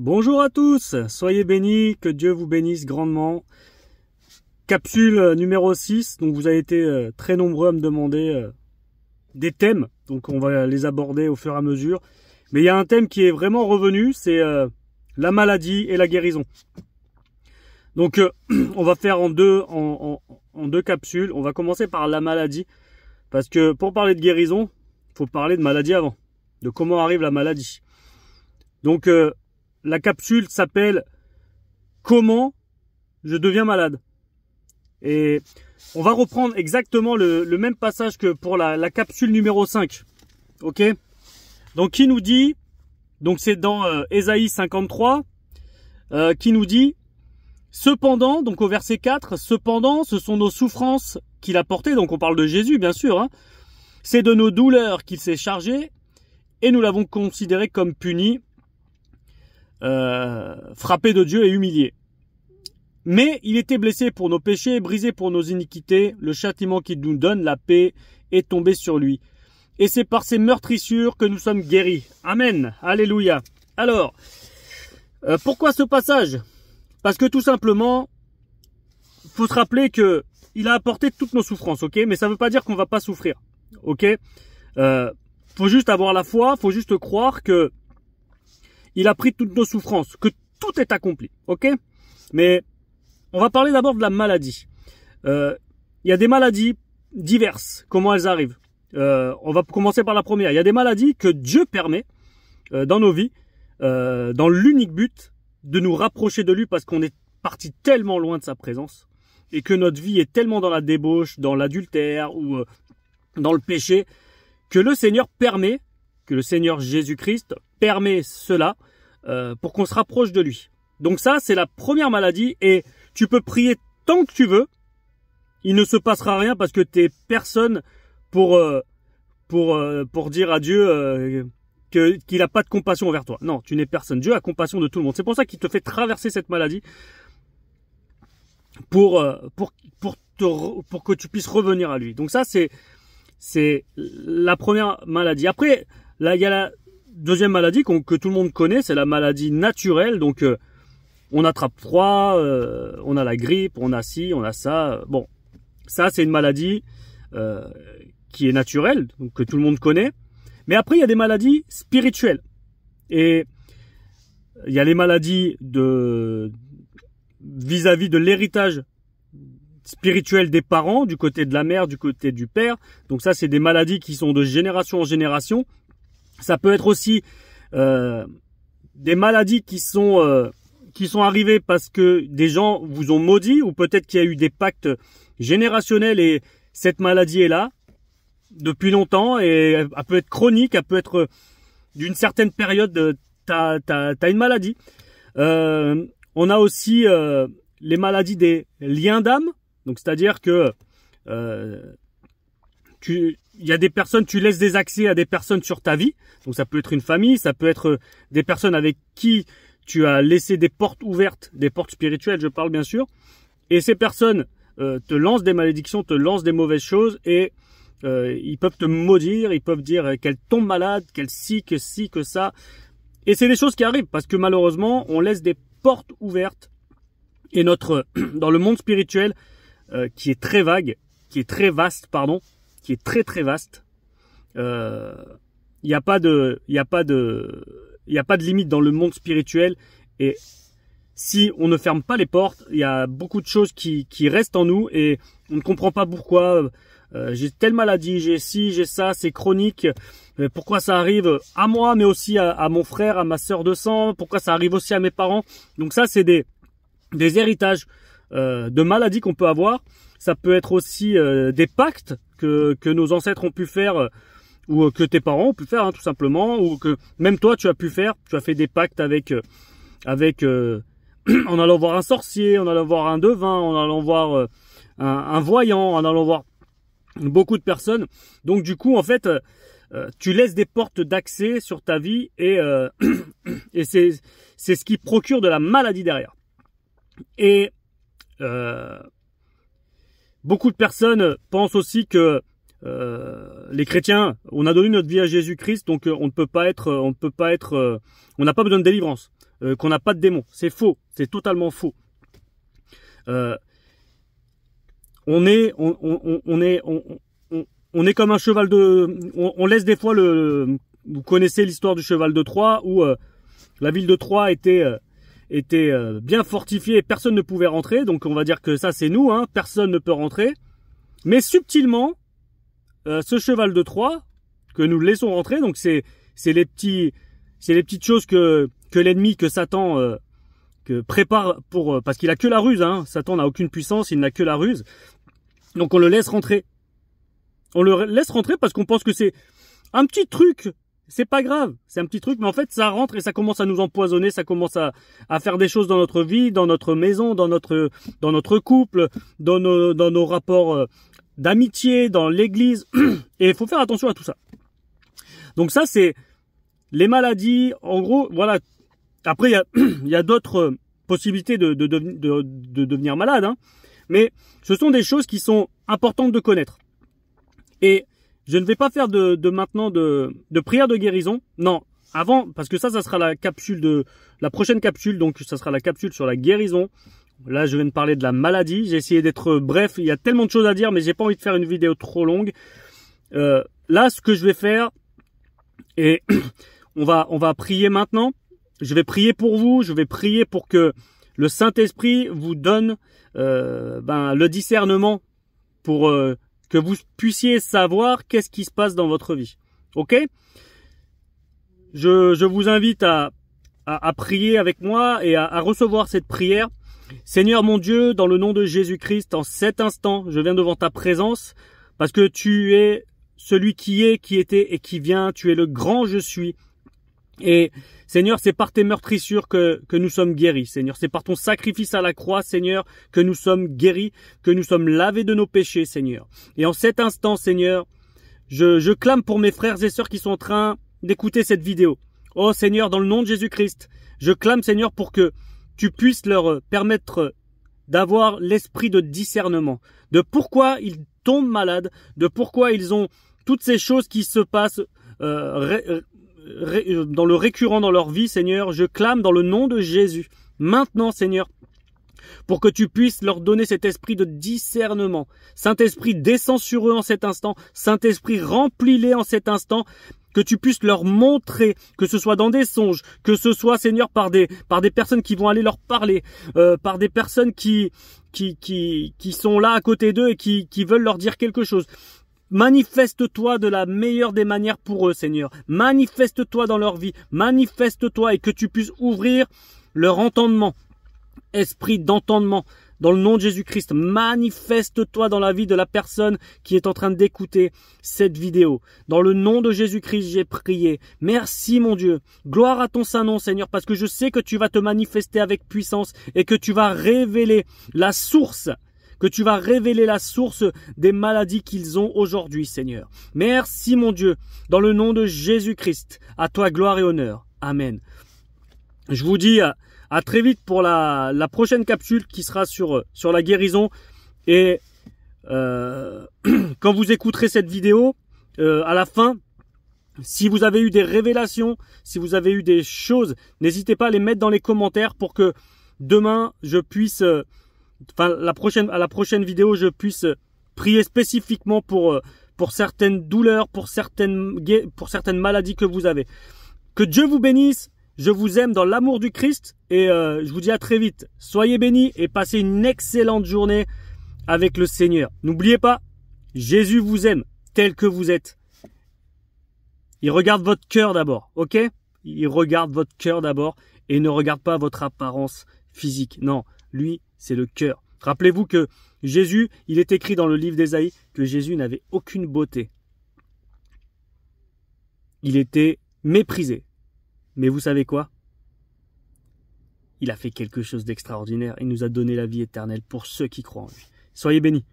Bonjour à tous, soyez bénis, que Dieu vous bénisse grandement. Capsule numéro 6, donc vous avez été très nombreux à me demander des thèmes, donc on va les aborder au fur et à mesure. Mais il y a un thème qui est vraiment revenu, c'est la maladie et la guérison. Donc on va faire en deux capsules, on va commencer par la maladie, parce que pour parler de guérison, il faut parler de maladie avant, de comment arrive la maladie. Donc la capsule s'appelle « Comment je deviens malade ?» Et on va reprendre exactement le même passage que pour la capsule numéro 5. Ok? Donc qui nous dit, donc c'est dans Ésaïe 53, qui nous dit « Cependant », donc au verset 4, « Cependant, ce sont nos souffrances qu'il a portées », donc on parle de Jésus bien sûr, hein, « c'est de nos douleurs qu'il s'est chargé, et nous l'avons considéré comme puni, frappé de Dieu et humilié. Mais il était blessé pour nos péchés, brisé pour nos iniquités, le châtiment qui nous donne la paix est tombé sur lui. Et c'est par ses meurtrissures que nous sommes guéris. Amen. Alléluia. Alors, pourquoi ce passage? Parce que tout simplement, faut se rappeler que il a apporté toutes nos souffrances, ok? Mais ça ne veut pas dire qu'on va pas souffrir, ok? Faut juste avoir la foi, faut juste croire que il a pris toutes nos souffrances, que tout est accompli, ok? Mais on va parler d'abord de la maladie. Il y a des maladies diverses, comment elles arrivent. On va commencer par la première. Il y a des maladies que Dieu permet dans nos vies, dans l'unique but de nous rapprocher de lui parce qu'on est parti tellement loin de sa présence et que notre vie est tellement dans la débauche, dans l'adultère ou dans le péché que le Seigneur permet, que le Seigneur Jésus-Christ permet cela pour qu'on se rapproche de lui. Donc ça, c'est la première maladie et tu peux prier tant que tu veux. Il ne se passera rien parce que tu n'es personne pour dire à Dieu qu'il n'a pas de compassion envers toi. Non, tu n'es personne. Dieu a compassion de tout le monde. C'est pour ça qu'il te fait traverser cette maladie pour que tu puisses revenir à lui. Donc ça, c'est la première maladie. Après, là, il y a la deuxième maladie que tout le monde connaît, c'est la maladie naturelle. Donc, on attrape froid, on a la grippe, on a ci, on a ça. Bon, ça, c'est une maladie qui est naturelle, donc que tout le monde connaît. Mais après, il y a des maladies spirituelles. Et il y a les maladies vis-à-vis de l'héritage spirituel des parents, du côté de la mère, du côté du père. Donc ça, c'est des maladies qui sont de génération en génération. Ça peut être aussi des maladies qui sont arrivées parce que des gens vous ont maudit ou peut-être qu'il y a eu des pactes générationnels et cette maladie est là depuis longtemps et elle peut être chronique, elle peut être d'une certaine période, t'as une maladie. On a aussi les maladies des liens d'âme, donc c'est-à-dire que il y a des personnes, tu laisses des accès à des personnes sur ta vie. Donc ça peut être une famille, ça peut être des personnes avec qui tu as laissé des portes ouvertes, des portes spirituelles, je parle bien sûr. Et ces personnes te lancent des malédictions, te lancent des mauvaises choses et ils peuvent te maudire, ils peuvent dire qu'elle tombe malade, qu'elle ci, que ça. Et c'est des choses qui arrivent parce que malheureusement, on laisse des portes ouvertes. Et dans le monde spirituel, qui est très vague, qui est très vaste, pardon, qui est très très vaste. Il n'y a pas de limite dans le monde spirituel et si on ne ferme pas les portes, il y a beaucoup de choses qui restent en nous et on ne comprend pas pourquoi j'ai telle maladie, j'ai ci, j'ai ça, c'est chronique. Pourquoi ça arrive à moi, mais aussi à mon frère, à ma sœur de sang, pourquoi ça arrive aussi à mes parents. Donc ça, c'est des héritages de maladies qu'on peut avoir. Ça peut être aussi des pactes que nos ancêtres ont pu faire ou que tes parents ont pu faire, hein, tout simplement, ou que même toi tu as pu faire. Tu as fait des pactes avec en allant voir un sorcier, en allant voir un devin, en allant voir un voyant, en allant voir beaucoup de personnes. Donc du coup, en fait, tu laisses des portes d'accès sur ta vie et c'est ce qui procure de la maladie derrière. Et beaucoup de personnes pensent aussi que les chrétiens, on a donné notre vie à Jésus-Christ, donc on n'a pas besoin de délivrance. qu'on n'a pas de démons. C'est faux, c'est totalement faux. On est comme un cheval de... On laisse des fois le... Vous connaissez l'histoire du cheval de Troie où la ville de Troie était bien fortifiée et personne ne pouvait rentrer. Donc on va dire que ça c'est nous, hein, personne ne peut rentrer. Mais subtilement, ce cheval de Troie que nous laissons rentrer, donc c'est les petites choses que l'ennemi, que Satan que prépare pour... parce qu'il a que la ruse, hein, Satan n'a aucune puissance, il n'a que la ruse. Donc on le laisse rentrer. On le laisse rentrer parce qu'on pense que c'est un petit truc. C'est pas grave, c'est un petit truc, mais en fait ça rentre et ça commence à nous empoisonner, ça commence à faire des choses dans notre vie, dans notre maison, dans notre couple, dans nos rapports d'amitié, dans l'église. Et il faut faire attention à tout ça. Donc ça c'est les maladies, en gros, voilà. Après il y a d'autres possibilités de devenir malade, hein. Mais ce sont des choses qui sont importantes de connaître. Et je ne vais pas faire maintenant de prière de guérison. Non, avant, parce que ça sera la prochaine capsule. Donc, ça sera la capsule sur la guérison. Là, je viens de parler de la maladie. J'ai essayé d'être bref. Il y a tellement de choses à dire, mais j'ai pas envie de faire une vidéo trop longue. Là, ce que je vais faire, et on va prier maintenant. Je vais prier pour vous. Je vais prier pour que le Saint-Esprit vous donne le discernement pour que vous puissiez savoir qu'est-ce qui se passe dans votre vie. Ok? Je vous invite à prier avec moi et à recevoir cette prière. Seigneur mon Dieu, dans le nom de Jésus-Christ, en cet instant, je viens devant ta présence parce que tu es celui qui est, qui était et qui vient. Tu es le grand je suis. Et Seigneur, c'est par tes meurtrissures que nous sommes guéris. Seigneur, c'est par ton sacrifice à la croix, Seigneur, que nous sommes guéris, que nous sommes lavés de nos péchés, Seigneur. Et en cet instant, Seigneur, je clame pour mes frères et sœurs qui sont en train d'écouter cette vidéo. Oh Seigneur, dans le nom de Jésus-Christ, je clame, Seigneur, pour que tu puisses leur permettre d'avoir l'esprit de discernement, de pourquoi ils tombent malades, de pourquoi ils ont toutes ces choses qui se passent dans le récurrent dans leur vie, Seigneur. Je clame dans le nom de Jésus, maintenant, Seigneur, pour que tu puisses leur donner cet esprit de discernement. Saint-Esprit, descends sur eux en cet instant. Saint-Esprit, remplis-les en cet instant. Que tu puisses leur montrer, que ce soit dans des songes, que ce soit, Seigneur, par des personnes qui vont aller leur parler, par des personnes qui sont là à côté d'eux et qui veulent leur dire quelque chose. Manifeste-toi de la meilleure des manières pour eux, Seigneur. Manifeste-toi dans leur vie. Manifeste-toi et que tu puisses ouvrir leur entendement. Esprit d'entendement. Dans le nom de Jésus-Christ, manifeste-toi dans la vie de la personne qui est en train d'écouter cette vidéo. Dans le nom de Jésus-Christ, j'ai prié. Merci, mon Dieu. Gloire à ton saint nom, Seigneur, parce que je sais que tu vas te manifester avec puissance et que tu vas révéler la source des maladies qu'ils ont aujourd'hui, Seigneur. Merci, mon Dieu, dans le nom de Jésus-Christ. À toi, gloire et honneur. Amen. Je vous dis à très vite pour la prochaine capsule qui sera sur la guérison. Et quand vous écouterez cette vidéo, à la fin, si vous avez eu des révélations, si vous avez eu des choses, n'hésitez pas à les mettre dans les commentaires pour que demain, je puisse... à la prochaine vidéo, je puisse prier spécifiquement pour certaines douleurs, pour certaines maladies que vous avez. Que Dieu vous bénisse. Je vous aime dans l'amour du Christ et je vous dis à très vite. Soyez bénis et passez une excellente journée avec le Seigneur. N'oubliez pas, Jésus vous aime tel que vous êtes. Il regarde votre cœur d'abord, ok? Il regarde votre cœur d'abord et ne regarde pas votre apparence physique. Non, lui, c'est le cœur. Rappelez-vous que Jésus, il est écrit dans le livre d'Ésaïe que Jésus n'avait aucune beauté. Il était méprisé. Mais vous savez quoi? Il a fait quelque chose d'extraordinaire. Il nous a donné la vie éternelle pour ceux qui croient en lui. Soyez bénis.